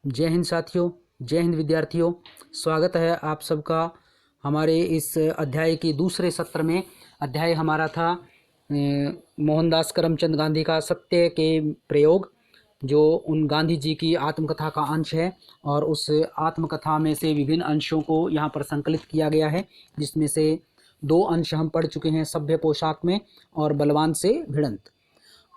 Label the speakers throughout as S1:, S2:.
S1: जय हिंद साथियों, जय हिंद विद्यार्थियों। स्वागत है आप सबका हमारे इस अध्याय के दूसरे सत्र में। अध्याय हमारा था मोहनदास करमचंद गांधी का सत्य के प्रयोग, जो उन गांधी जी की आत्मकथा का अंश है। और उस आत्मकथा में से विभिन्न अंशों को यहाँ पर संकलित किया गया है, जिसमें से 2 अंश हम पढ़ चुके हैं, सभ्य पोशाक में और बलवान से भिड़ंत।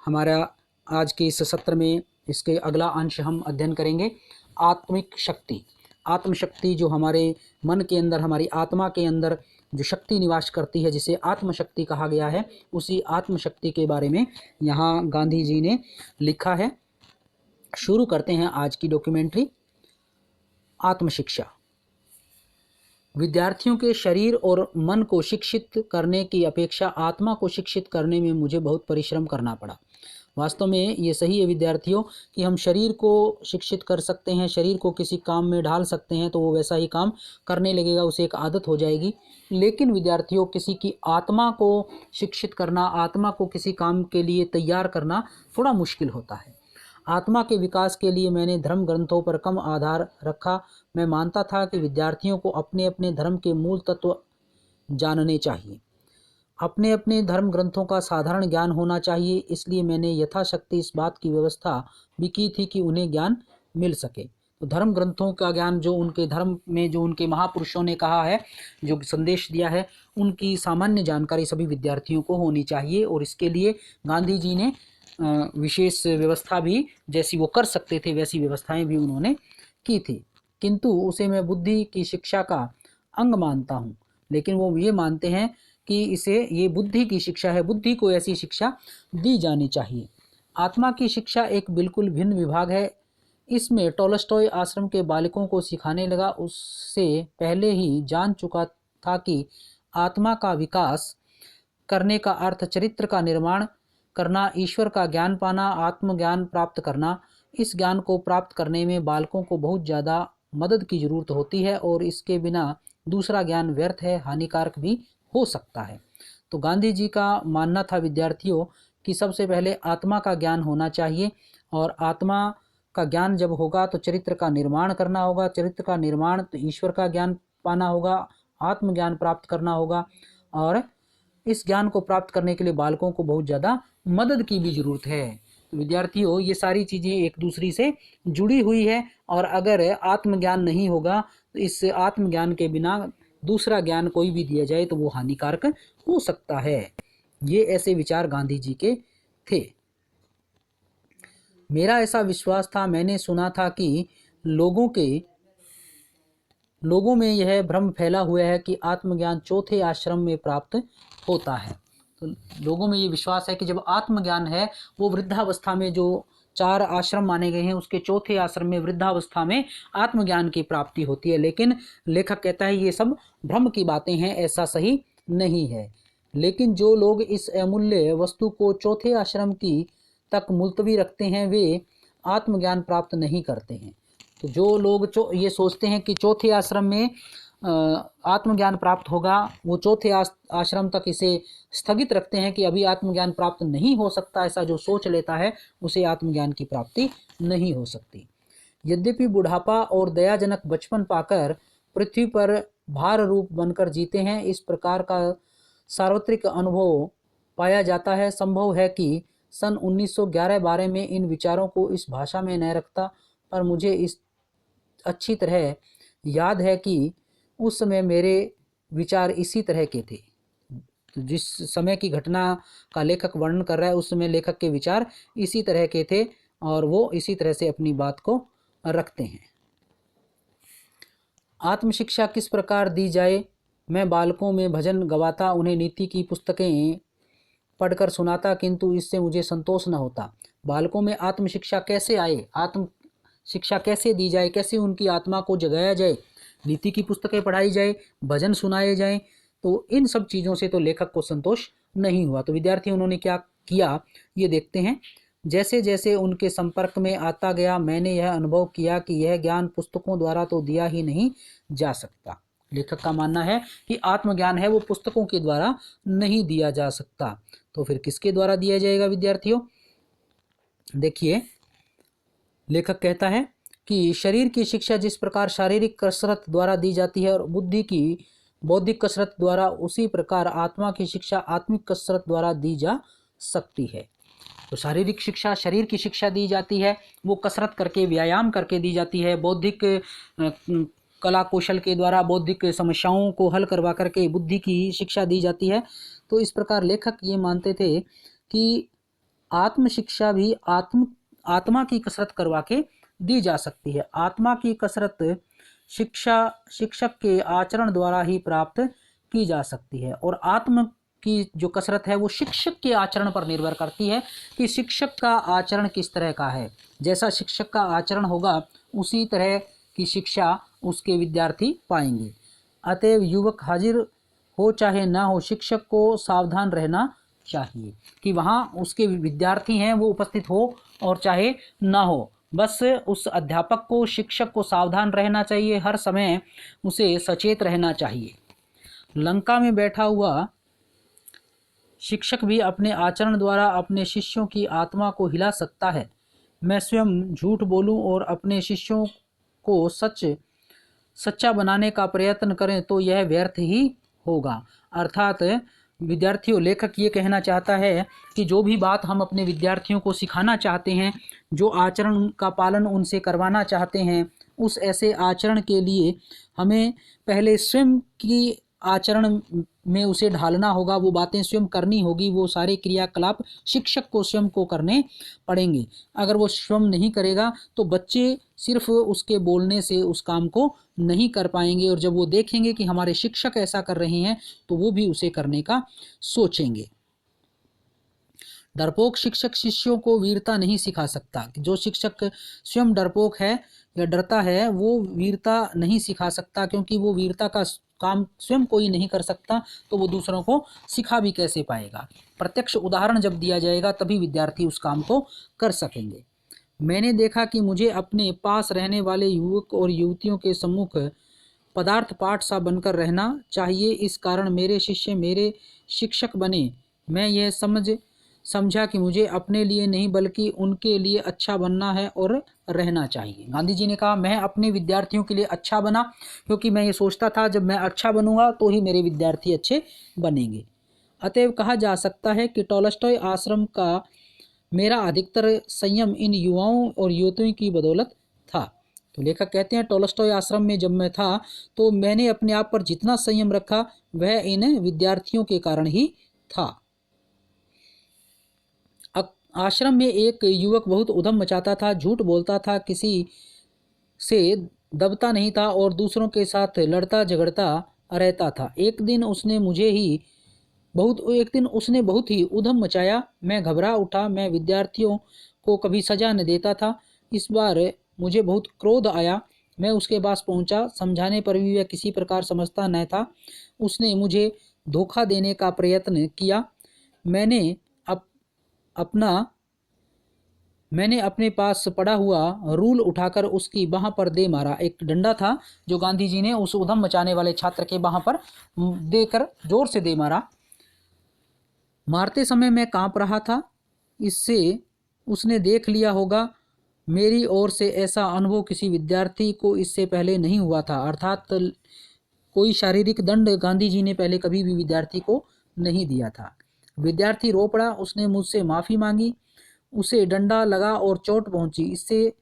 S1: हमारा आज के इस सत्र में इसके अगला अंश हम अध्ययन करेंगे, आत्मिक शक्ति। आत्मशक्ति जो हमारे मन के अंदर, हमारी आत्मा के अंदर जो शक्ति निवास करती है, जिसे आत्मशक्ति कहा गया है, उसी आत्मशक्ति के बारे में यहाँ गांधी जी ने लिखा है। शुरू करते हैं आज की डॉक्यूमेंट्री। आत्मशिक्षा। विद्यार्थियों के शरीर और मन को शिक्षित करने की अपेक्षा आत्मा को शिक्षित करने में मुझे बहुत परिश्रम करना पड़ा। वास्तव में ये सही है विद्यार्थियों कि हम शरीर को शिक्षित कर सकते हैं, शरीर को किसी काम में ढाल सकते हैं तो वो वैसा ही काम करने लगेगा, उसे एक आदत हो जाएगी। लेकिन विद्यार्थियों, किसी की आत्मा को शिक्षित करना, आत्मा को किसी काम के लिए तैयार करना थोड़ा मुश्किल होता है। आत्मा के विकास के लिए मैंने धर्म ग्रंथों पर कम आधार रखा। मैं मानता था कि विद्यार्थियों को अपने अपने धर्म के मूल तत्व जानने चाहिए, अपने अपने धर्म ग्रंथों का साधारण ज्ञान होना चाहिए। इसलिए मैंने यथाशक्ति इस बात की व्यवस्था भी की थी कि उन्हें ज्ञान मिल सके। तो धर्म ग्रंथों का ज्ञान, जो उनके धर्म में जो उनके महापुरुषों ने कहा है, जो संदेश दिया है, उनकी सामान्य जानकारी सभी विद्यार्थियों को होनी चाहिए। और इसके लिए गांधी जी ने विशेष व्यवस्था भी, जैसी वो कर सकते थे वैसी व्यवस्थाएं भी उन्होंने की थी। किंतु उसे मैं बुद्धि की शिक्षा का अंग मानता हूँ। लेकिन वो ये मानते हैं कि इसे, ये बुद्धि की शिक्षा है, बुद्धि को ऐसी शिक्षा दी जानी चाहिए। आत्मा की शिक्षा एक बिल्कुल भिन्न विभाग है। इसमें टॉलस्टॉय आश्रम के बालकों को सिखाने लगा। उससे पहले ही जान चुका था कि आत्मा का विकास करने का अर्थ चरित्र का निर्माण करना, ईश्वर का ज्ञान पाना, आत्मज्ञान प्राप्त करना। इस ज्ञान को प्राप्त करने में बालकों को बहुत ज़्यादा मदद की जरूरत होती है और इसके बिना दूसरा ज्ञान व्यर्थ है, हानिकारक भी हो सकता है। तो गांधी जी का मानना था विद्यार्थियों कि सबसे पहले आत्मा का ज्ञान होना चाहिए, और आत्मा का ज्ञान जब होगा तो चरित्र का निर्माण करना होगा, चरित्र का निर्माण तो ईश्वर का ज्ञान पाना होगा, आत्मज्ञान प्राप्त करना होगा। और इस ज्ञान को प्राप्त करने के लिए बालकों को बहुत ज़्यादा मदद की भी जरूरत है। तो विद्यार्थियों, ये सारी चीज़ें एक दूसरी से जुड़ी हुई है, और अगर आत्मज्ञान नहीं होगा तो इस आत्मज्ञान के बिना दूसरा ज्ञान कोई भी दिया जाए तो वो हानिकारक हो सकता है। ये ऐसे विचार गांधी जी के थे। मेरा ऐसा विश्वास था, मैंने सुना था कि लोगों में यह भ्रम फैला हुआ है कि आत्मज्ञान चौथे आश्रम में प्राप्त होता है। तो लोगों में ये विश्वास है कि जब आत्मज्ञान है, वो वृद्धावस्था में, जो 4 आश्रम माने गए हैं उसके चौथे आश्रम में, वृद्धावस्था में आत्मज्ञान की प्राप्ति होती है। लेकिन लेखक कहता है ये सब भ्रम की बातें हैं, ऐसा सही नहीं है। लेकिन जो लोग इस अमूल्य वस्तु को चौथे आश्रम की तक मुलतवी रखते हैं, वे आत्मज्ञान प्राप्त नहीं करते हैं। तो जो लोग ये सोचते हैं कि चौथे आश्रम में आत्मज्ञान प्राप्त होगा, वो चौथे आश्रम तक इसे स्थगित रखते हैं कि अभी आत्मज्ञान प्राप्त नहीं हो सकता, ऐसा जो सोच लेता है उसे आत्मज्ञान की प्राप्ति नहीं हो सकती। यद्यपि बुढ़ापा और दयाजनक बचपन पाकर पृथ्वी पर भार रूप बनकर जीते हैं, इस प्रकार का सार्वत्रिक अनुभव पाया जाता है। संभव है कि सन 1911-12 में इन विचारों को इस भाषा में न रखता, पर मुझे इस अच्छी तरह याद है कि उस समय मेरे विचार इसी तरह के थे। तो जिस समय की घटना का लेखक वर्णन कर रहा है, उस समय लेखक के विचार इसी तरह के थे और वो इसी तरह से अपनी बात को रखते हैं। आत्मशिक्षा किस प्रकार दी जाए? मैं बालकों में भजन गवाता, उन्हें नीति की पुस्तकें पढ़कर सुनाता, किंतु इससे मुझे संतोष न होता। बालकों में आत्मशिक्षा कैसे आए, आत्मशिक्षा कैसे दी जाए, कैसे उनकी आत्मा को जगाया जाए, नीति की पुस्तकें पढ़ाई जाए, भजन सुनाए जाएं, तो इन सब चीज़ों से तो लेखक को संतोष नहीं हुआ। तो विद्यार्थी उन्होंने क्या किया, ये देखते हैं। जैसे जैसे उनके संपर्क में आता गया, मैंने यह अनुभव किया कि यह ज्ञान पुस्तकों द्वारा तो दिया ही नहीं जा सकता। लेखक का मानना है कि आत्मज्ञान है वो पुस्तकों के द्वारा नहीं दिया जा सकता। तो फिर किसके द्वारा दिया जाएगा विद्यार्थियों? देखिए, लेखक कहता है कि शरीर की शिक्षा जिस प्रकार शारीरिक कसरत द्वारा दी जाती है और बुद्धि की बौद्धिक कसरत द्वारा, उसी प्रकार आत्मा की शिक्षा आत्मिक कसरत द्वारा दी जा सकती है। तो शारीरिक शिक्षा शरीर की शिक्षा दी जाती है, वो कसरत करके व्यायाम करके दी जाती है। बौद्धिक कला कौशल के द्वारा बौद्धिक समस्याओं को हल करवा करके बुद्धि की शिक्षा दी जाती है। तो इस प्रकार लेखक ये मानते थे कि आत्म शिक्षा भी आत्मा की कसरत करवा के दी जा सकती है। आत्मा की कसरत शिक्षक के आचरण द्वारा ही प्राप्त की जा सकती है, और आत्म की जो कसरत है वो शिक्षक के आचरण पर निर्भर करती है कि शिक्षक का आचरण किस तरह का है। जैसा शिक्षक का आचरण होगा उसी तरह की शिक्षा उसके विद्यार्थी पाएंगे। अतएव युवक हाजिर हो चाहे ना हो, शिक्षक को सावधान रहना चाहिए कि वहाँ उसके विद्यार्थी हैं वो उपस्थित हो और चाहे ना हो, बस उस अध्यापक को, शिक्षक को सावधान रहना चाहिए, हर समय उसे सचेत रहना चाहिए। लंका में बैठा हुआ शिक्षक भी अपने आचरण द्वारा अपने शिष्यों की आत्मा को हिला सकता है। मैं स्वयं झूठ बोलूं और अपने शिष्यों को सच्चा बनाने का प्रयत्न करें तो यह व्यर्थ ही होगा। अर्थात विद्यार्थियों, लेखक ये कहना चाहता है कि जो भी बात हम अपने विद्यार्थियों को सिखाना चाहते हैं, जो आचरण का पालन उनसे करवाना चाहते हैं, उस ऐसे आचरण के लिए हमें पहले स्वयं की आचरण में उसे ढालना होगा। वो बातें स्वयं करनी होगी, वो सारे क्रियाकलाप शिक्षक को स्वयं को करने पड़ेंगे। अगर वो स्वयं नहीं करेगा तो बच्चे सिर्फ उसके बोलने से उस काम को नहीं कर पाएंगे, और जब वो देखेंगे कि हमारे शिक्षक ऐसा कर रहे हैं तो वो भी उसे करने का सोचेंगे। डरपोक शिक्षक शिष्यों को वीरता नहीं सिखा सकता। जो शिक्षक स्वयं डरपोक है या डरता है वो वीरता नहीं सिखा सकता, क्योंकि वो वीरता का काम स्वयं कोई नहीं कर सकता तो वो दूसरों को सिखा भी कैसे पाएगा। प्रत्यक्ष उदाहरण जब दिया जाएगा तभी विद्यार्थी उस काम को कर सकेंगे। मैंने देखा कि मुझे अपने पास रहने वाले युवक और युवतियों के सम्मुख पदार्थ पाठ सा बनकर रहना चाहिए। इस कारण मेरे शिष्य मेरे शिक्षक बने। मैं यह समझा कि मुझे अपने लिए नहीं बल्कि उनके लिए अच्छा बनना है और रहना चाहिए। गांधी जी ने कहा, मैं अपने विद्यार्थियों के लिए अच्छा बना क्योंकि मैं ये सोचता था जब मैं अच्छा बनूंगा तो ही मेरे विद्यार्थी अच्छे बनेंगे। अतएव कहा जा सकता है कि टॉलस्टॉय आश्रम का मेरा अधिकतर संयम इन युवाओं और युवतियों की बदौलत था। तो लेखक कहते हैं, टॉलस्टॉय आश्रम में जब मैं था तो मैंने अपने आप पर जितना संयम रखा वह इन विद्यार्थियों के कारण ही था। आश्रम में एक युवक बहुत उधम मचाता था, झूठ बोलता था, किसी से दबता नहीं था और दूसरों के साथ लड़ता झगड़ता रहता था। एक दिन उसने बहुत ही उधम मचाया। मैं घबरा उठा। मैं विद्यार्थियों को कभी सजा न देता था। इस बार मुझे बहुत क्रोध आया। मैं उसके पास पहुंचा। समझाने पर भी वह किसी प्रकार समझता न था। उसने मुझे धोखा देने का प्रयत्न किया। मैंने अपने पास पड़ा हुआ रूल उठाकर उसकी बाह पर दे मारा। एक डंडा था जो गांधी जी ने उस उधम मचाने वाले छात्र के बाह पर देकर जोर से दे मारा। मारते समय मैं कांप रहा था। इससे उसने देख लिया होगा। मेरी ओर से ऐसा अनुभव किसी विद्यार्थी को इससे पहले नहीं हुआ था। अर्थात कोई शारीरिक दंड गांधी जी ने पहले कभी भी विद्यार्थी को नहीं दिया था। विद्यार्थी रो पड़ा। उसने मुझसे माफ़ी मांगी। उसे डंडा लगा और चोट पहुंची। इससे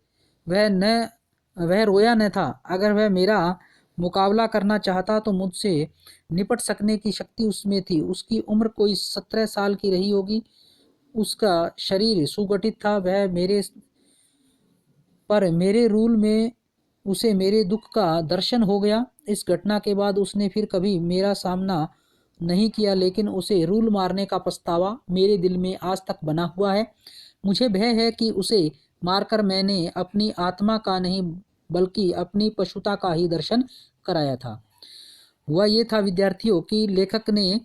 S1: वह रोया न था। अगर वह मेरा मुकाबला करना चाहता तो मुझसे निपट सकने की शक्ति उसमें थी। उसकी उम्र कोई 17 साल की रही होगी। उसका शरीर सुगठित था। मेरे रूल में उसे मेरे दुख का दर्शन हो गया। इस घटना के बाद उसने फिर कभी मेरा सामना नहीं किया, लेकिन उसे रूल मारने का पछतावा मेरे दिल में आज तक बना हुआ है। मुझे भय है कि उसे मारकर मैंने अपनी आत्मा का नहीं बल्कि अपनी पशुता का ही दर्शन कराया था। हुआ ये था विद्यार्थियों कि लेखक ने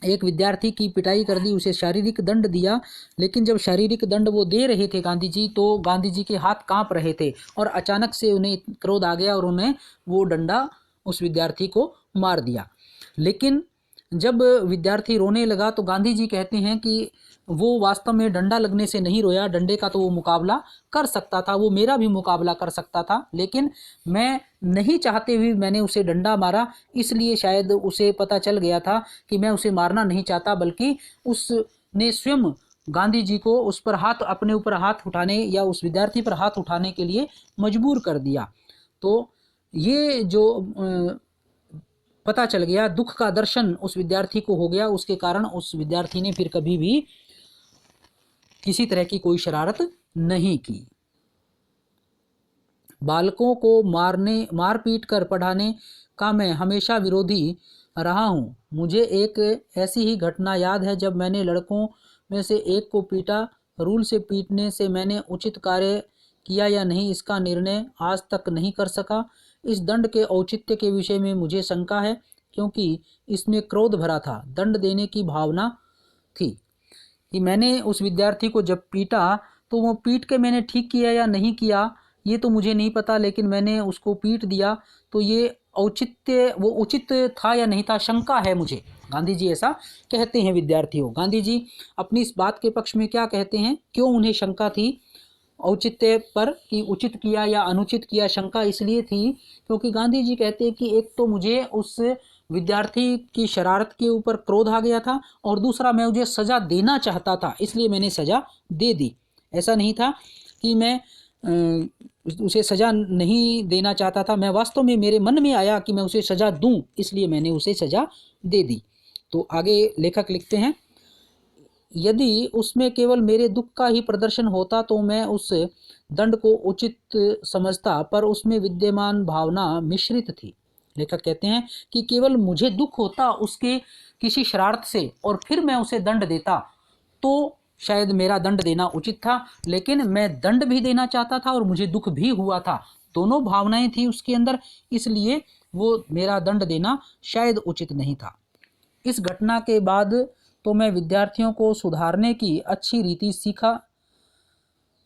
S1: एक विद्यार्थी की पिटाई कर दी, उसे शारीरिक दंड दिया। लेकिन जब शारीरिक दंड वो दे रहे थे गांधी जी, तो गांधी जी के हाथ कांप रहे थे और अचानक से उन्हें क्रोध आ गया और उन्हें वो डंडा उस विद्यार्थी को मार दिया। लेकिन जब विद्यार्थी रोने लगा तो गांधी जी कहते हैं कि वो वास्तव में डंडा लगने से नहीं रोया, डंडे का तो वो मुकाबला कर सकता था, वो मेरा भी मुकाबला कर सकता था, लेकिन मैं नहीं चाहते हुए मैंने उसे डंडा मारा। इसलिए शायद उसे पता चल गया था कि मैं उसे मारना नहीं चाहता, बल्कि उसने स्वयं गांधी जी को उस पर हाथ, अपने ऊपर हाथ उठाने या उस विद्यार्थी पर हाथ उठाने के लिए मजबूर कर दिया। तो ये जो पता चल गया, दुख का दर्शन उस विद्यार्थी को हो गया, उसके कारण उस विद्यार्थी ने फिर कभी भी किसी तरह की कोई शरारत नहीं की। बालकों को मार पीट कर पढ़ाने का मैं हमेशा विरोधी रहा हूँ। मुझे एक ऐसी ही घटना याद है जब मैंने लड़कों में से एक को पीटा। रूल से पीटने से मैंने उचित कार्य किया या नहीं, इसका निर्णय आज तक नहीं कर सका। इस दंड के औचित्य के विषय में मुझे शंका है, क्योंकि इसमें क्रोध भरा था, दंड देने की भावना थी। कि मैंने उस विद्यार्थी को जब पीटा तो वो पीट के मैंने ठीक किया या नहीं किया ये तो मुझे नहीं पता, लेकिन मैंने उसको पीट दिया, तो ये औचित्य, वो उचित था या नहीं था, शंका है मुझे। गांधी जी ऐसा कहते हैं विद्यार्थियों। गांधी जी अपनी इस बात के पक्ष में क्या कहते हैं, क्यों उन्हें शंका थी औचित्य पर कि उचित किया या अनुचित किया। शंका इसलिए थी क्योंकि गांधी जी कहते हैं कि एक तो मुझे उस विद्यार्थी की शरारत के ऊपर क्रोध आ गया था, और दूसरा मैं मुझे सज़ा देना चाहता था, इसलिए मैंने सज़ा दे दी। ऐसा नहीं था कि मैं उसे सज़ा नहीं देना चाहता था, मैं वास्तव में मेरे मन में आया कि मैं उसे सज़ा दूं, इसलिए मैंने उसे सज़ा दे दी। तो आगे लेखक लिखते हैं, यदि उसमें केवल मेरे दुख का ही प्रदर्शन होता तो मैं उस दंड को उचित समझता, पर उसमें विद्यमान भावना मिश्रित थी। लेखक कहते हैं कि केवल मुझे दुख होता उसके किसी शरारत से और फिर मैं उसे दंड देता तो शायद मेरा दंड देना उचित था, लेकिन मैं दंड भी देना चाहता था और मुझे दुख भी हुआ था, दोनों भावनाएं थी उसके अंदर, इसलिए वो मेरा दंड देना शायद उचित नहीं था। इस घटना के बाद तो मैं विद्यार्थियों को सुधारने की अच्छी रीति सीखा।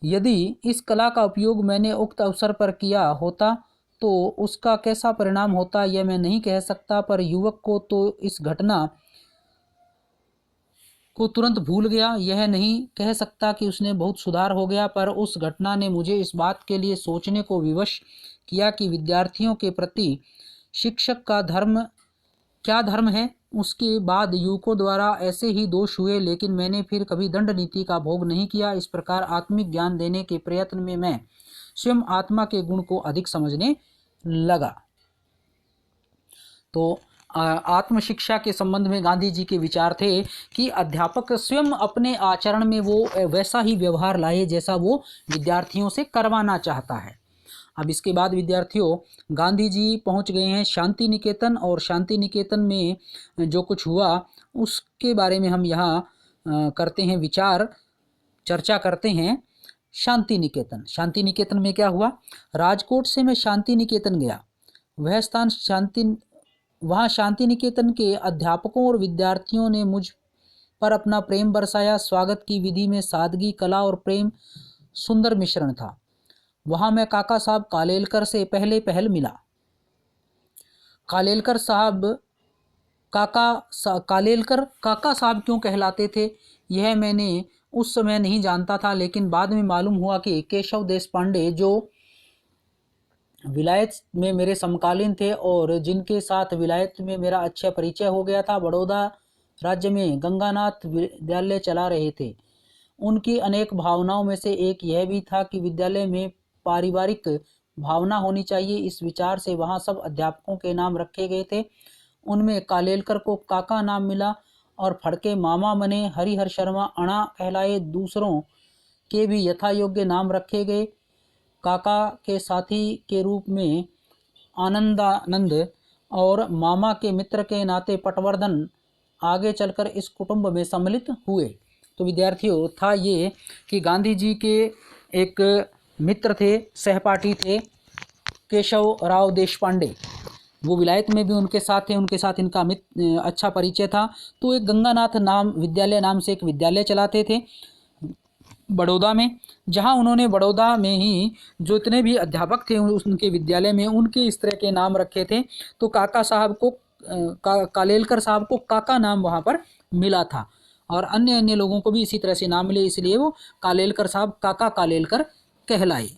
S1: यदि इस कला का उपयोग मैंने उक्त अवसर पर किया होता तो उसका कैसा परिणाम होता यह मैं नहीं कह सकता, पर युवक को तो इस घटना को तुरंत भूल गया, यह नहीं कह सकता कि उसने बहुत सुधार हो गया, पर उस घटना ने मुझे इस बात के लिए सोचने को विवश किया कि विद्यार्थियों के प्रति शिक्षक का धर्म क्या धर्म है। उसके बाद युवकों द्वारा ऐसे ही दोष हुए, लेकिन मैंने फिर कभी दंड नीति का भोग नहीं किया। इस प्रकार आत्मिक ज्ञान देने के प्रयत्न में मैं स्वयं आत्मा के गुण को अधिक समझने लगा। तो आत्म शिक्षा के संबंध में गांधी जी के विचार थे कि अध्यापक स्वयं अपने आचरण में वो वैसा ही व्यवहार लाए जैसा वो विद्यार्थियों से करवाना चाहता है। अब इसके बाद विद्यार्थियों, गांधी जी पहुंच गए हैं शांति निकेतन, और शांति निकेतन में जो कुछ हुआ उसके बारे में हम यहाँ करते हैं विचार, चर्चा करते हैं। शांति निकेतन में क्या हुआ, राजकोट से मैं शांति निकेतन गया। वह स्थान वहाँ शांति निकेतन के अध्यापकों और विद्यार्थियों ने मुझ पर अपना प्रेम बरसाया। स्वागत की विधि में सादगी, कला और प्रेम सुंदर मिश्रण था। वहाँ मैं काका साहब कालेलकर से पहल मिला। कालेलकर काका साहब क्यों कहलाते थे यह मैंने उस समय नहीं जानता था, लेकिन बाद में मालूम हुआ कि केशव देशपांडे जो विलायत में मेरे समकालीन थे और जिनके साथ विलायत में मेरा अच्छा परिचय हो गया था, बड़ौदा राज्य में गंगानाथ विद्यालय चला रहे थे। उनकी अनेक भावनाओं में से एक यह भी था कि विद्यालय में पारिवारिक भावना होनी चाहिए। इस विचार से वहाँ सब अध्यापकों के नाम रखे गए थे। उनमें कालेलकर को काका नाम मिला और फड़के मामा मने, हरिहर शर्मा अणा कहलाए। दूसरों के भी यथा योग्य नाम रखे गए। काका के साथी के रूप में आनंदानंद और मामा के मित्र के नाते पटवर्धन आगे चलकर इस कुटुंब में सम्मिलित हुए। तो विद्यार्थियों, था ये कि गांधी जी के एक मित्र थे, सहपाठी थे, केशव राव देशपांडे। वो विलायत में भी उनके साथ थे, उनके साथ इनका अच्छा परिचय था। तो एक गंगानाथ विद्यालय नाम से एक विद्यालय चलाते थे बड़ौदा में, जहां उन्होंने बड़ौदा में ही जो इतने भी अध्यापक थे उनके विद्यालय में उनके इस तरह के नाम रखे थे। तो काका साहब को कालेलकर साहब को काका नाम वहां पर मिला था। और अन्य अन्य लोगों को भी इसी तरह से नाम मिले, इसलिए वो कालेलकर साहब काका कालेलकर कहलाए।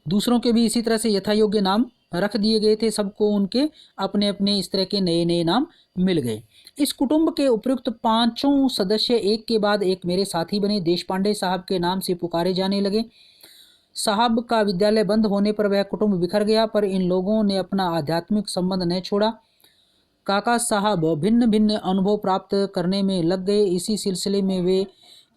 S1: दूसरों के भी इसी तरह से यथायोग्य नाम रख दिए गए थे, सबको उनके अपने अपने इस तरह के नए नए नाम मिल गए। इस कुटुंब के उपयुक्त पांचों सदस्य एक के बाद एक मेरे साथी बने। देशपांडे साहब के नाम से पुकारे जाने लगे। साहब का विद्यालय बंद होने पर वह कुटुंब बिखर गया, पर इन लोगों ने अपना आध्यात्मिक संबंध न छोड़ा। काका साहब भिन्न भिन्न अनुभव प्राप्त करने में लग गए। इसी सिलसिले में वे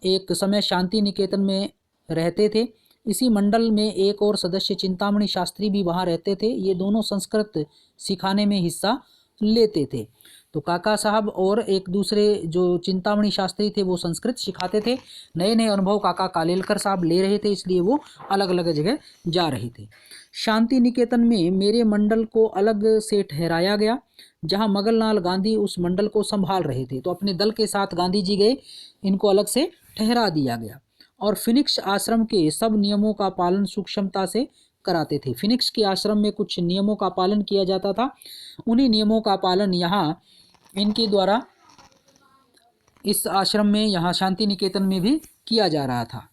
S1: एक समय शांति निकेतन में रहते थे। इसी मंडल में एक और सदस्य चिंतामणि शास्त्री भी वहाँ रहते थे। ये दोनों संस्कृत सिखाने में हिस्सा लेते थे। तो काका साहब और एक दूसरे जो चिंतामणि शास्त्री थे वो संस्कृत सिखाते थे। नए नए अनुभव काका कालेलकर साहब ले रहे थे, इसलिए वो अलग अलग जगह जा रहे थे। शांति निकेतन में मेरे मंडल को अलग से ठहराया गया, जहाँ मगनलाल गांधी उस मंडल को संभाल रहे थे। तो अपने दल के साथ गांधी जी गए, इनको अलग से ठहरा दिया गया और फिनिक्स आश्रम के सब नियमों का पालन सूक्ष्मता से कराते थे। फिनिक्स के आश्रम में कुछ नियमों का पालन किया जाता था, उन्हीं नियमों का पालन यहाँ इनके द्वारा इस आश्रम में, यहाँ शांति निकेतन में भी किया जा रहा था।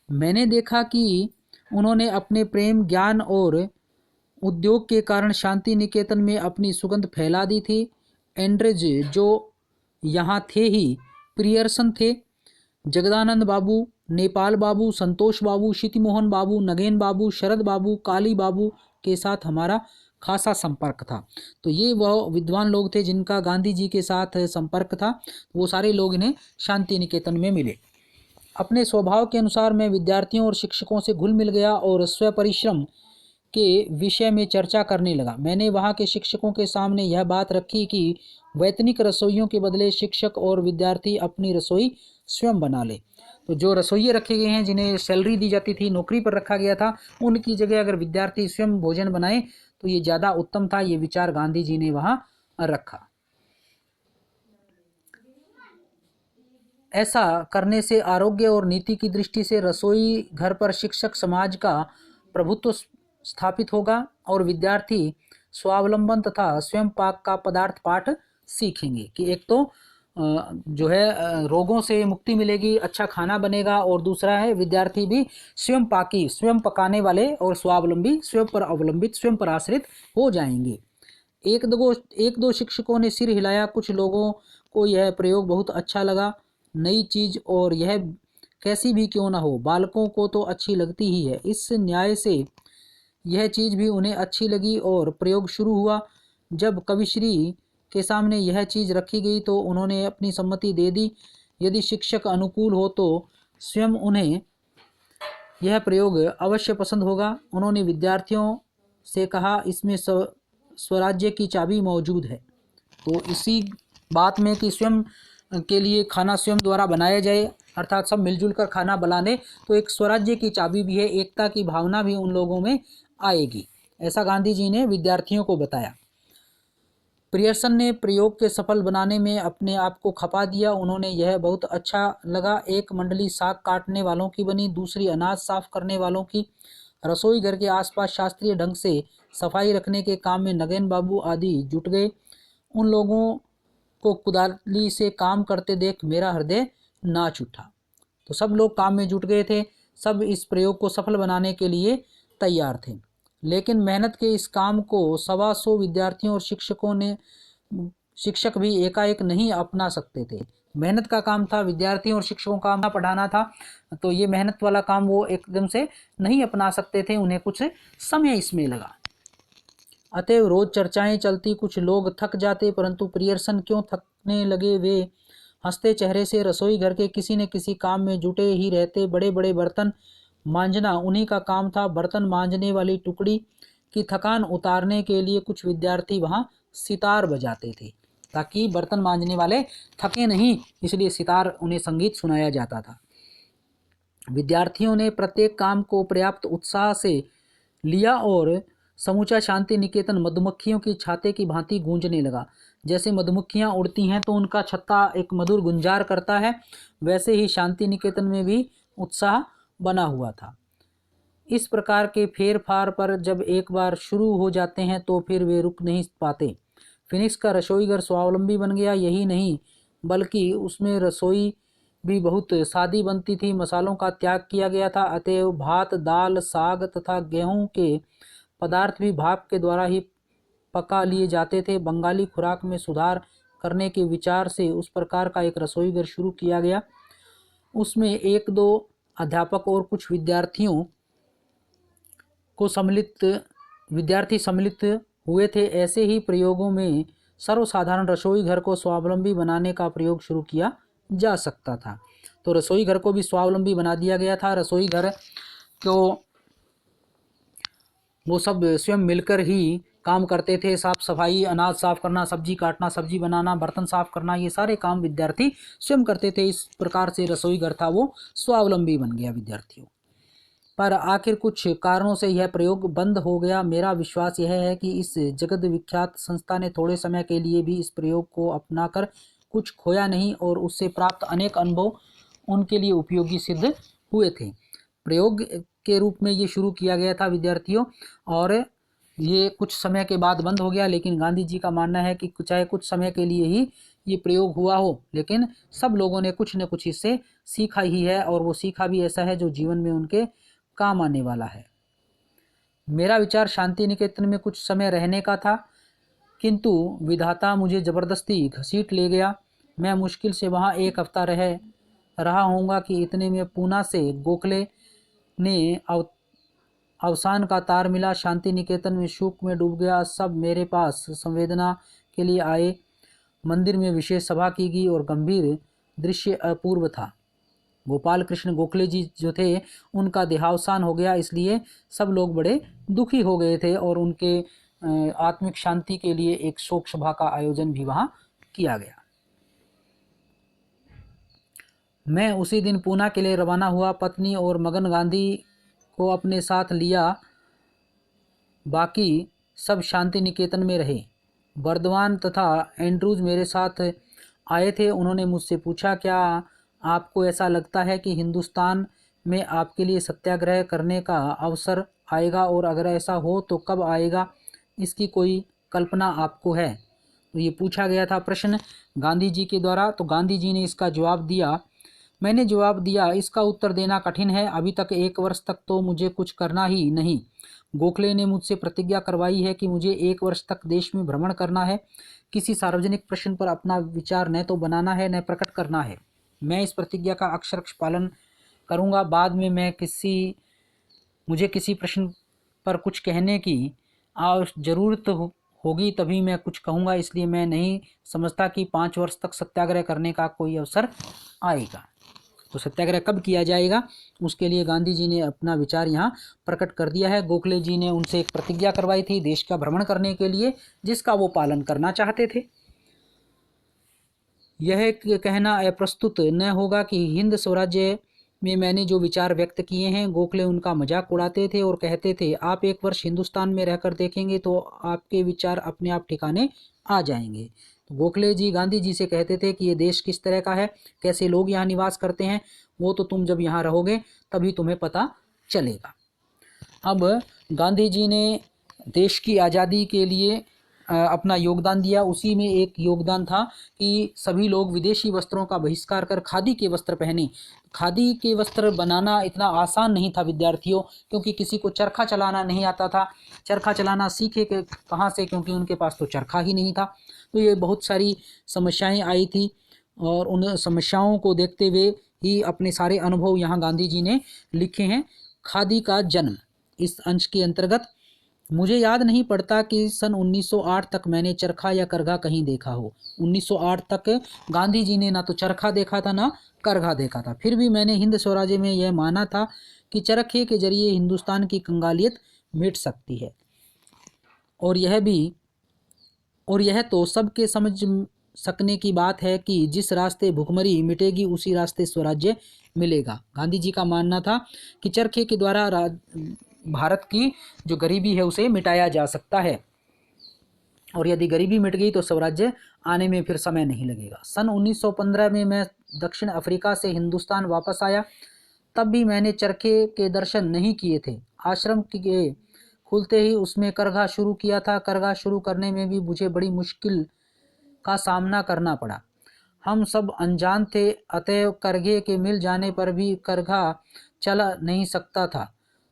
S1: मैंने देखा कि उन्होंने अपने प्रेम, ज्ञान और उद्योग के कारण शांति निकेतन में अपनी सुगंध फैला दी थी। एंड्रेज जो यहाँ थे ही प्रियर्सन थे, जगदानंद बाबू, नेपाल बाबू, संतोष बाबू, शितिमोहन बाबू, नगेन बाबू, शरद बाबू, काली बाबू के साथ हमारा खासा संपर्क था। तो ये वह विद्वान लोग थे जिनका गांधी जी के साथ संपर्क था। वो सारे लोग इन्हें शांति निकेतन में मिले। अपने स्वभाव के अनुसार मैं विद्यार्थियों और शिक्षकों से घुल मिल गया और स्व परिश्रम के विषय में चर्चा करने लगा। मैंने वहाँ के शिक्षकों के सामने यह बात रखी कि वैतनिक रसोइयों के बदले शिक्षक और विद्यार्थी अपनी रसोई स्वयं बना ले। तो जो रसोइये रखे गए हैं, जिन्हें सैलरी दी जाती थी, नौकरी पर रखा गया था, उनकी जगह अगर विद्यार्थी स्वयं भोजन बनाए तो ये ज़्यादा उत्तम था। ये विचार गांधी जी ने वहाँ रखा। ऐसा करने से आरोग्य और नीति की दृष्टि से रसोई घर पर शिक्षक समाज का प्रभुत्व स्थापित होगा और विद्यार्थी स्वावलंबन तथा स्वयं पाक का पदार्थ पाठ सीखेंगे। कि एक तो जो है रोगों से मुक्ति मिलेगी, अच्छा खाना बनेगा, और दूसरा है विद्यार्थी भी स्वयं पाकी, स्वयं पकाने वाले और स्वावलंबी, स्वयं पर अवलंबित, स्वयं पर आश्रित हो जाएंगे। एक दो शिक्षकों ने सिर हिलाया। कुछ लोगों को यह प्रयोग बहुत अच्छा लगा, नई चीज, और यह कैसी भी क्यों ना हो, बालकों को तो अच्छी लगती ही है। इस न्याय से यह चीज़ भी उन्हें अच्छी लगी और प्रयोग शुरू हुआ। जब कविश्री के सामने यह चीज़ रखी गई तो उन्होंने अपनी सम्मति दे दी। यदि शिक्षक अनुकूल हो तो स्वयं उन्हें यह प्रयोग अवश्य पसंद होगा। उन्होंने विद्यार्थियों से कहा, इसमें स्वराज्य की चाबी मौजूद है। तो इसी बात में कि स्वयं के लिए खाना स्वयं द्वारा बनाया जाए, अर्थात सब मिलजुल कर खाना बनाने, तो एक स्वराज्य की चाबी भी है, एकता की भावना भी उन लोगों में आएगी। ऐसा गांधी जी ने विद्यार्थियों को बताया। प्रियर्सन ने प्रयोग के सफल बनाने में अपने आप को खपा दिया। उन्होंने यह बहुत अच्छा लगा। एक मंडली साग काटने वालों की बनी, दूसरी अनाज साफ करने वालों की। रसोई घर के आसपास शास्त्रीय ढंग से सफाई रखने के काम में नगेन बाबू आदि जुट गए। उन लोगों को कुदाली से काम करते देख मेरा हृदय नाच उठा। तो सब लोग काम में जुट गए थे, सब इस प्रयोग को सफल बनाने के लिए तैयार थे। लेकिन मेहनत के इस काम को 125 विद्यार्थियों और शिक्षक भी एकाएक नहीं अपना सकते थे। मेहनत का काम था, विद्यार्थियों और शिक्षकों का पढ़ाना था, तो ये मेहनत वाला काम वो एकदम से नहीं अपना सकते थे, उन्हें कुछ समय इसमें लगा। अतएव रोज चर्चाएं चलती, कुछ लोग थक जाते, परंतु प्रियर्सन क्यों थकने लगे। वे हंसते चेहरे से रसोई घर के किसी न किसी काम में जुटे ही रहते। बड़े बड़े बर्तन मांजना उन्हीं का काम था। बर्तन मांजने वाली टुकड़ी की थकान उतारने के लिए कुछ विद्यार्थी वहाँ सितार बजाते थे, ताकि बर्तन मांजने वाले थके नहीं, इसलिए सितार उन्हें संगीत सुनाया जाता था। विद्यार्थियों ने प्रत्येक काम को पर्याप्त उत्साह से लिया और समूचा शांति निकेतन मधुमक्खियों की छाते की भांति गूंजने लगा। जैसे मधुमक्खियां उड़ती हैं तो उनका छत्ता एक मधुर गुंजार करता है, वैसे ही शांति निकेतन में भी उत्साह बना हुआ था। इस प्रकार के फेर फार पर जब एक बार शुरू हो जाते हैं तो फिर वे रुक नहीं पाते। फिनिक्स का रसोईघर स्वावलंबी बन गया। यही नहीं, बल्कि उसमें रसोई भी बहुत सादी बनती थी। मसालों का त्याग किया गया था, अतएव भात, दाल, साग तथा गेहूं के पदार्थ भी भाप के द्वारा ही पका लिए जाते थे। बंगाली खुराक में सुधार करने के विचार से उस प्रकार का एक रसोई घर शुरू किया गया। उसमें एक दो अध्यापक और कुछ विद्यार्थी सम्मिलित हुए थे। ऐसे ही प्रयोगों में सर्वसाधारण रसोई घर को स्वावलंबी बनाने का प्रयोग शुरू किया जा सकता था। तो रसोई घर को भी स्वावलंबी बना दिया गया था। रसोई घर को वो सब स्वयं मिलकर ही काम करते थे। साफ सफाई, अनाज साफ करना, सब्जी काटना, सब्जी बनाना, बर्तन साफ करना, ये सारे काम विद्यार्थी स्वयं करते थे। इस प्रकार से रसोई घर था वो स्वावलंबी बन गया विद्यार्थियों। पर आखिर कुछ कारणों से यह प्रयोग बंद हो गया। मेरा विश्वास यह है कि इस जगत विख्यात संस्था ने थोड़े समय के लिए भी इस प्रयोग को अपनाकर कुछ खोया नहीं और उससे प्राप्त अनेक अनुभव उनके लिए उपयोगी सिद्ध हुए थे। प्रयोग के रूप में ये शुरू किया गया था विद्यार्थियों, और ये कुछ समय के बाद बंद हो गया। लेकिन गांधी जी का मानना है कि चाहे कुछ समय के लिए ही ये प्रयोग हुआ हो, लेकिन सब लोगों ने कुछ न कुछ इससे सीखा ही है, और वो सीखा भी ऐसा है जो जीवन में उनके काम आने वाला है। मेरा विचार शांति निकेतन में कुछ समय रहने का था, किंतु विधाता मुझे ज़बरदस्ती घसीट ले गया। मैं मुश्किल से वहाँ एक हफ्ता रहा होऊंगा कि इतने में पूना से गोखले ने अवसान का तार मिला। शांति निकेतन में शोक में डूब गया। सब मेरे पास संवेदना के लिए आए। मंदिर में विशेष सभा की गई और गंभीर दृश्य अपूर्व था। गोपाल कृष्ण गोखले जी जो थे, उनका देहावसान हो गया, इसलिए सब लोग बड़े दुखी हो गए थे और उनके आत्मिक शांति के लिए एक शोक सभा का आयोजन भी वहाँ किया गया। मैं उसी दिन पूना के लिए रवाना हुआ। पत्नी और मगन गांधी को अपने साथ लिया, बाकी सब शांति निकेतन में रहे। बर्दवान तथा एंड्रूज मेरे साथ आए थे। उन्होंने मुझसे पूछा, क्या आपको ऐसा लगता है कि हिंदुस्तान में आपके लिए सत्याग्रह करने का अवसर आएगा, और अगर ऐसा हो तो कब आएगा? इसकी कोई कल्पना आपको है? तो ये पूछा गया था प्रश्न गांधी जी के द्वारा। तो गांधी जी ने इसका जवाब दिया। मैंने जवाब दिया, इसका उत्तर देना कठिन है। अभी तक 1 वर्ष तक तो मुझे कुछ करना ही नहीं। गोखले ने मुझसे प्रतिज्ञा करवाई है कि मुझे 1 वर्ष तक देश में भ्रमण करना है। किसी सार्वजनिक प्रश्न पर अपना विचार न तो बनाना है न प्रकट करना है। मैं इस प्रतिज्ञा का अक्षरश पालन करूंगा। बाद में मुझे किसी प्रश्न पर कुछ कहने की जरूरत होगी तभी मैं कुछ कहूँगा। इसलिए मैं नहीं समझता कि 5 वर्ष तक सत्याग्रह करने का कोई अवसर आएगा। तो सत्याग्रह कब किया जाएगा, उसके लिए गांधी जी ने अपना विचार यहाँ प्रकट कर दिया है। गोखले जी ने उनसे एक प्रतिज्ञा करवाई थी देश का भ्रमण करने के लिए, जिसका वो पालन करना चाहते थे। यह कहना अप्रस्तुत न होगा कि हिंद स्वराज्य में मैंने जो विचार व्यक्त किए हैं, गोखले उनका मजाक उड़ाते थे और कहते थे, आप 1 वर्ष हिंदुस्तान में रहकर देखेंगे तो आपके विचार अपने आप ठिकाने आ जाएंगे। तो गोखले जी गांधी जी से कहते थे कि ये देश किस तरह का है, कैसे लोग यहाँ निवास करते हैं, वो तो तुम जब यहाँ रहोगे तभी तुम्हें पता चलेगा। अब गांधी जी ने देश की आज़ादी के लिए अपना योगदान दिया। उसी में एक योगदान था कि सभी लोग विदेशी वस्त्रों का बहिष्कार कर खादी के वस्त्र पहने। खादी के वस्त्र बनाना इतना आसान नहीं था विद्यार्थियों, क्योंकि किसी को चरखा चलाना नहीं आता था। चरखा चलाना सीखे कहाँ से, क्योंकि उनके पास तो चरखा ही नहीं था। तो ये बहुत सारी समस्याएं आई थी, और उन समस्याओं को देखते हुए ही अपने सारे अनुभव यहाँ गांधी जी ने लिखे हैं। खादी का जन्म, इस अंश के अंतर्गत मुझे याद नहीं पड़ता कि सन 1908 तक मैंने चरखा या करघा कहीं देखा हो। 1908 तक गांधी जी ने ना तो चरखा देखा था ना करघा देखा था। फिर भी मैंने हिंद स्वराज्य में यह माना था कि चरखे के जरिए हिंदुस्तान की कंगालियत मिट सकती है, और यह तो सबके समझ सकने की बात है कि जिस रास्ते भुखमरी मिटेगी उसी रास्ते स्वराज्य मिलेगा। गांधी जी का मानना था कि चरखे के द्वारा भारत की जो गरीबी है उसे मिटाया जा सकता है, और यदि गरीबी मिट गई तो स्वराज्य आने में फिर समय नहीं लगेगा। सन 1915 में मैं दक्षिण अफ्रीका से हिंदुस्तान वापस आया। तब भी मैंने चरखे के दर्शन नहीं किए थे। आश्रम के खुलते ही उसमें करघा शुरू किया था। करघा शुरू करने में भी मुझे बड़ी मुश्किल का सामना करना पड़ा। हम सब अनजान थे, अतएव करघे के मिल जाने पर भी करघा चला नहीं सकता था।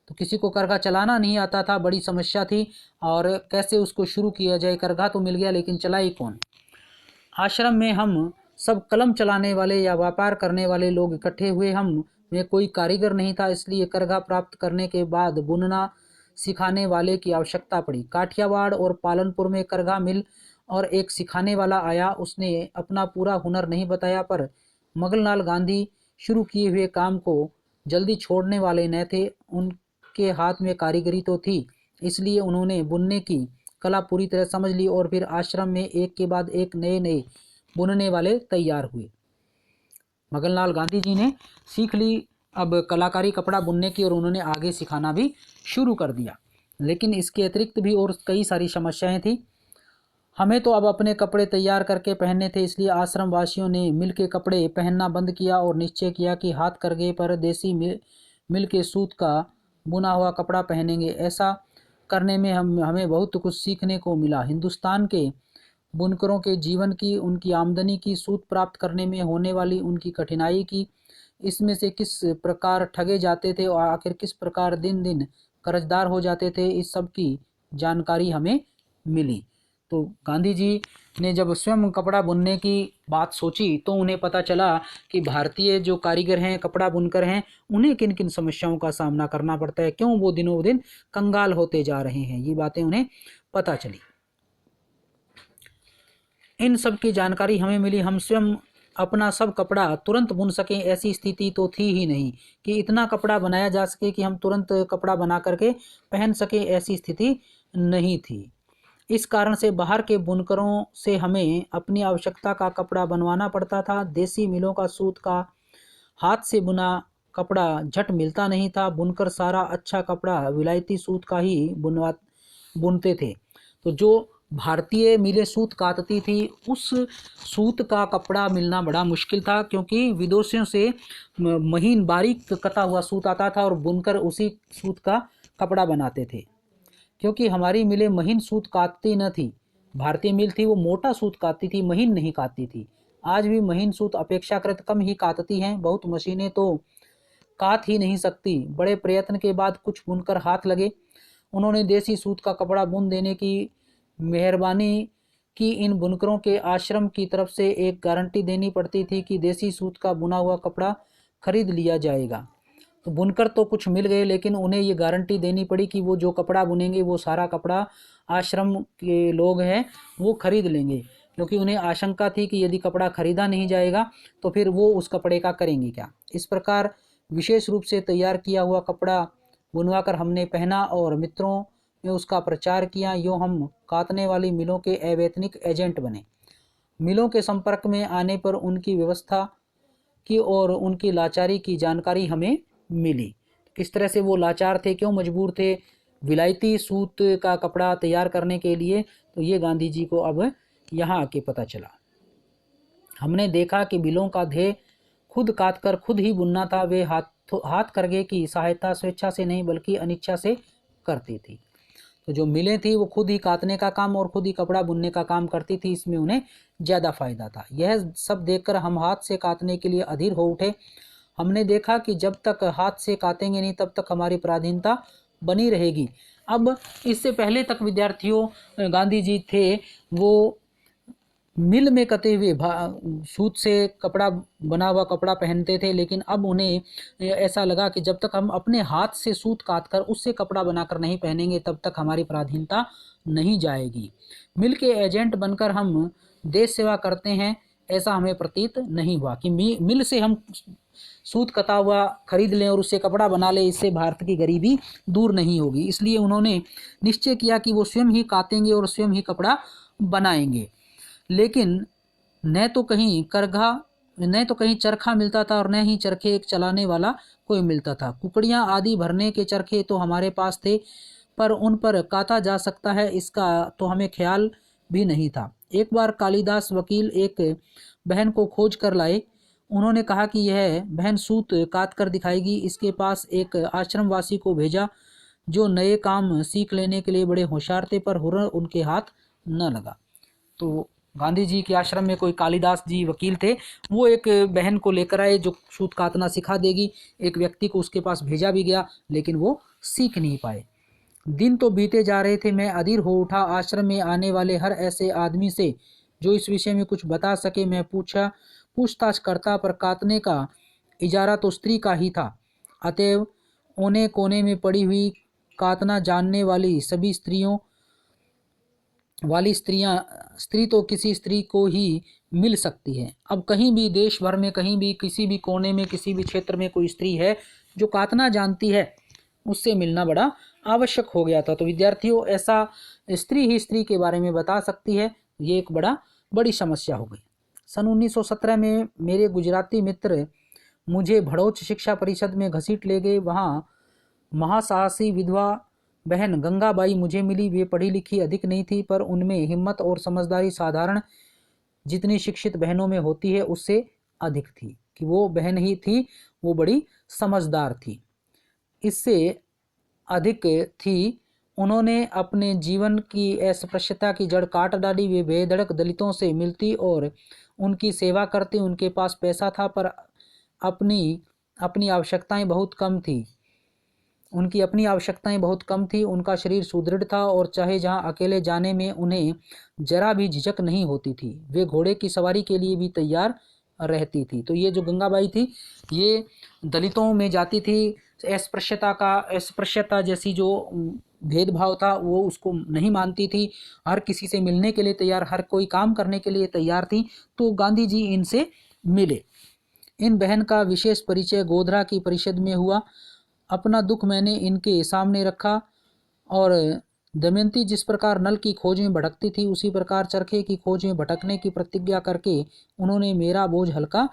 S1: तो किसी को करघा चलाना नहीं आता था, बड़ी समस्या थी, और कैसे उसको शुरू किया जाए। करघा तो मिल गया लेकिन चलाए कौन। आश्रम में हम सब कलम चलाने वाले या व्यापार करने वाले लोग इकट्ठे हुए। हम में कोई कारीगर नहीं था, इसलिए करघा प्राप्त करने के बाद बुनना सिखाने वाले की आवश्यकता पड़ी। काठियावाड़ और पालनपुर में करघा मिल और एक सिखाने वाला आया। उसने अपना पूरा हुनर नहीं बताया, पर मगनलाल गांधी शुरू किए हुए काम को जल्दी छोड़ने वाले न थे। उनके हाथ में कारीगरी तो थी, इसलिए उन्होंने बुनने की कला पूरी तरह समझ ली, और फिर आश्रम में एक के बाद एक नए नए बुनने वाले तैयार हुए। मगनलाल गांधी जी ने सीख ली अब कलाकारी कपड़ा बुनने की, और उन्होंने आगे सिखाना भी शुरू कर दिया। लेकिन इसके अतिरिक्त भी और कई सारी समस्याएं थी। हमें तो अब अपने कपड़े तैयार करके पहनने थे, इसलिए आश्रम वासियों ने मिल के कपड़े पहनना बंद किया और निश्चय किया कि हाथ करघे पर देसी मिल के सूत का बुना हुआ कपड़ा पहनेंगे। ऐसा करने में हमें बहुत कुछ सीखने को मिला। हिंदुस्तान के बुनकरों के जीवन की, उनकी आमदनी की, सूत प्राप्त करने में होने वाली उनकी कठिनाई की, इसमें से किस प्रकार ठगे जाते थे और आखिर किस प्रकार दिन दिन कर्जदार हो जाते थे, इस सब की जानकारी हमें मिली। तो गांधी जी ने जब स्वयं कपड़ा बुनने की बात सोची तो उन्हें पता चला कि भारतीय जो कारीगर हैं, कपड़ा बुनकर हैं, उन्हें किन किन समस्याओं का सामना करना पड़ता है, क्यों वो दिनों दिन कंगाल होते जा रहे हैं। ये बातें उन्हें पता चली। इन सब की जानकारी हमें मिली। हम स्वयं अपना सब कपड़ा तुरंत बुन सकें, ऐसी स्थिति तो थी ही नहीं कि इतना कपड़ा बनाया जा सके कि हम तुरंत कपड़ा बना करके पहन सकें, ऐसी स्थिति नहीं थी। इस कारण से बाहर के बुनकरों से हमें अपनी आवश्यकता का कपड़ा बनवाना पड़ता था। देसी मिलों का सूत का हाथ से बुना कपड़ा झट मिलता नहीं था। बुनकर सारा अच्छा कपड़ा विलायती सूत का ही बुनते थे। तो जो भारतीय मिलें सूत कातती थी, उस सूत का कपड़ा मिलना बड़ा मुश्किल था, क्योंकि विदेशियों से महीन बारीक कता हुआ सूत आता था और बुनकर उसी सूत का कपड़ा बनाते थे। क्योंकि हमारी मिलें महीन सूत काटती न थी, भारतीय मिल थी वो मोटा सूत काटती थी, महीन नहीं काटती थी। आज भी महीन सूत अपेक्षाकृत कम ही काटती हैं, बहुत मशीनें तो काट ही नहीं सकती। बड़े प्रयत्न के बाद कुछ बुनकर हाथ लगे, उन्होंने देसी सूत का कपड़ा बुन देने की मेहरबानी की। इन बुनकरों के आश्रम की तरफ से एक गारंटी देनी पड़ती थी कि देसी सूत का बुना हुआ कपड़ा खरीद लिया जाएगा। तो बुनकर तो कुछ मिल गए, लेकिन उन्हें ये गारंटी देनी पड़ी कि वो जो कपड़ा बुनेंगे वो सारा कपड़ा आश्रम के लोग हैं वो खरीद लेंगे, क्योंकि उन्हें आशंका थी कि यदि कपड़ा खरीदा नहीं जाएगा तो फिर वो उस कपड़े का करेंगे क्या। इस प्रकार विशेष रूप से तैयार किया हुआ कपड़ा बुनवाकर हमने पहना और मित्रों में उसका प्रचार किया। यूँ हम काटने वाली मिलों के अवैतनिक एजेंट बने। मिलों के संपर्क में आने पर उनकी व्यवस्था की और उनकी लाचारी की जानकारी हमें मिली। किस तरह से वो लाचार थे, क्यों मजबूर थे विलायती सूत का कपड़ा तैयार करने के लिए, तो ये गांधी जी को अब यहाँ आके पता चला। हमने देखा कि मिलों का ध्येय खुद काटकर खुद ही बुनना था। वे हाथ करघे की सहायता स्वेच्छा से नहीं बल्कि अनिच्छा से करती थी। तो जो मिलें थी वो खुद ही काटने का काम और खुद ही कपड़ा बुनने का काम करती थी, इसमें उन्हें ज़्यादा फायदा था। यह सब देखकर हम हाथ से काटने के लिए अधीर हो उठे। हमने देखा कि जब तक हाथ से काटेंगे नहीं तब तक हमारी पराधीनता बनी रहेगी। अब इससे पहले तक विद्यार्थियों, गांधी जी थे वो मिल में कते हुए सूत से कपड़ा बना हुआ कपड़ा पहनते थे, लेकिन अब उन्हें ऐसा लगा कि जब तक हम अपने हाथ से सूत काटकर उससे कपड़ा बनाकर नहीं पहनेंगे तब तक हमारी पराधीनता नहीं जाएगी। मिल के एजेंट बनकर हम देश सेवा करते हैं, ऐसा हमें प्रतीत नहीं हुआ कि मिल से हम सूत कता हुआ खरीद लें और उससे कपड़ा बना लें, इससे भारत की गरीबी दूर नहीं होगी। इसलिए उन्होंने निश्चय किया कि वो स्वयं ही काटेंगे और स्वयं ही कपड़ा बनाएंगे। लेकिन न तो कहीं करघा, न तो कहीं चरखा मिलता था और न ही चरखे एक चलाने वाला कोई मिलता था। कुकड़ियाँ आदि भरने के चरखे तो हमारे पास थे, पर उन पर काटा जा सकता है इसका तो हमें ख्याल भी नहीं था। एक बार कालिदास वकील एक बहन को खोज कर लाए। उन्होंने कहा कि यह बहन सूत काट कर दिखाएगी। इसके पास एक आश्रमवासी को भेजा जो नए काम सीख लेने के लिए बड़े होशियार थे, पर हुनर उनके हाथ न लगा। तो गांधी जी के आश्रम में कोई कालिदास जी वकील थे, वो एक बहन को लेकर आए जो सूत कातना सिखा देगी। एक व्यक्ति को उसके पास भेजा भी गया, लेकिन वो सीख नहीं पाए। दिन तो बीते जा रहे थे, मैं अधीर हो उठा। आश्रम में आने वाले हर ऐसे आदमी से जो इस विषय में कुछ बता सके मैं पूछताछ करता, पर कातने का इजारा तो स्त्री का ही था। अतएव ओने कोने में पड़ी हुई कातना जानने वाली सभी स्त्री तो किसी स्त्री को ही मिल सकती है। अब कहीं भी देश भर में, कहीं भी, किसी भी कोने में, किसी भी क्षेत्र में कोई स्त्री है जो कातना जानती है, उससे मिलना बड़ा आवश्यक हो गया था। तो विद्यार्थियों, ऐसा स्त्री ही स्त्री के बारे में बता सकती है, ये एक बड़ी समस्या हो गई। सन 1917 में मेरे गुजराती मित्र मुझे भड़ोच शिक्षा परिषद में घसीट ले गए। वहाँ महासाहसी विधवा बहन गंगाबाई मुझे मिली। वे पढ़ी लिखी अधिक नहीं थी, पर उनमें हिम्मत और समझदारी साधारण जितनी शिक्षित बहनों में होती है उससे अधिक थी। कि वो बहन ही थी, वो बड़ी समझदार थी, इससे अधिक थी। उन्होंने अपने जीवन की अस्पृश्यता की जड़ काट डाली। वे बेधड़क दलितों से मिलती और उनकी सेवा करती। उनके पास पैसा था, पर अपनी आवश्यकताएं बहुत कम थी। उनका शरीर सुदृढ़ था और चाहे जहां अकेले जाने में उन्हें जरा भी झिझक नहीं होती थी। वे घोड़े की सवारी के लिए भी तैयार रहती थी। तो ये जो गंगाबाई थी, ये दलितों में जाती थी। अस्पृश्यता जैसी जो भेदभाव था वो उसको नहीं मानती थी। हर किसी से मिलने के लिए तैयार, हर कोई काम करने के लिए तैयार थी। तो गांधी जी इनसे मिले। इन बहन का विशेष परिचय गोधरा की परिषद में हुआ। अपना दुख मैंने इनके सामने रखा और दमयंती जिस प्रकार नल की खोज में भटकती थी, उसी प्रकार चरखे की खोज में भटकने की प्रतिज्ञा करके उन्होंने मेरा बोझ हल्का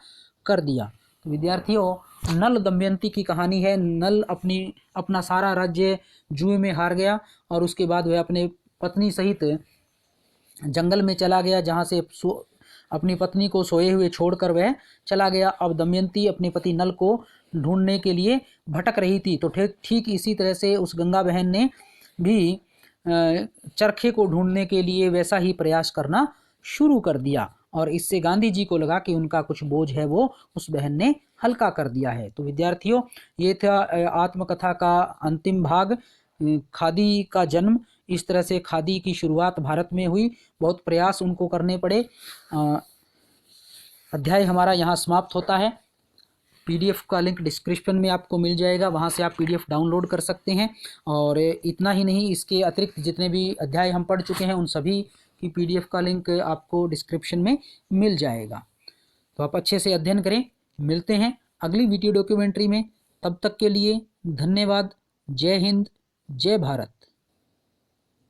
S1: कर दिया। तो विद्यार्थियों, नल दमयंती की कहानी है। नल अपना सारा राज्य जुए में हार गया और उसके बाद वह अपने पत्नी सहित जंगल में चला गया, जहाँ से अपनी पत्नी को सोए हुए छोड़कर वह चला गया। अब दमयंती अपने पति नल को ढूंढने के लिए भटक रही थी। तो ठीक इसी तरह से उस गंगा बहन ने भी चरखे को ढूंढने के लिए वैसा ही प्रयास करना शुरू कर दिया, और इससे गांधी जी को लगा कि उनका कुछ बोझ है वो उस बहन ने हल्का कर दिया है। तो विद्यार्थियों, ये था आत्मकथा का अंतिम भाग, खादी का जन्म। इस तरह से खादी की शुरुआत भारत में हुई, बहुत प्रयास उनको करने पड़े। अध्याय हमारा यहाँ समाप्त होता है। पीडीएफ का लिंक डिस्क्रिप्शन में आपको मिल जाएगा, वहाँ से आप पीडीएफ डाउनलोड कर सकते हैं। और इतना ही नहीं, इसके अतिरिक्त जितने भी अध्याय हम पढ़ चुके हैं उन सभी की पीडीएफ का लिंक आपको डिस्क्रिप्शन में मिल जाएगा। तो आप अच्छे से अध्ययन करें। मिलते हैं अगली वीडियो डॉक्यूमेंट्री में। तब तक के लिए धन्यवाद। जय हिंद, जय भारत।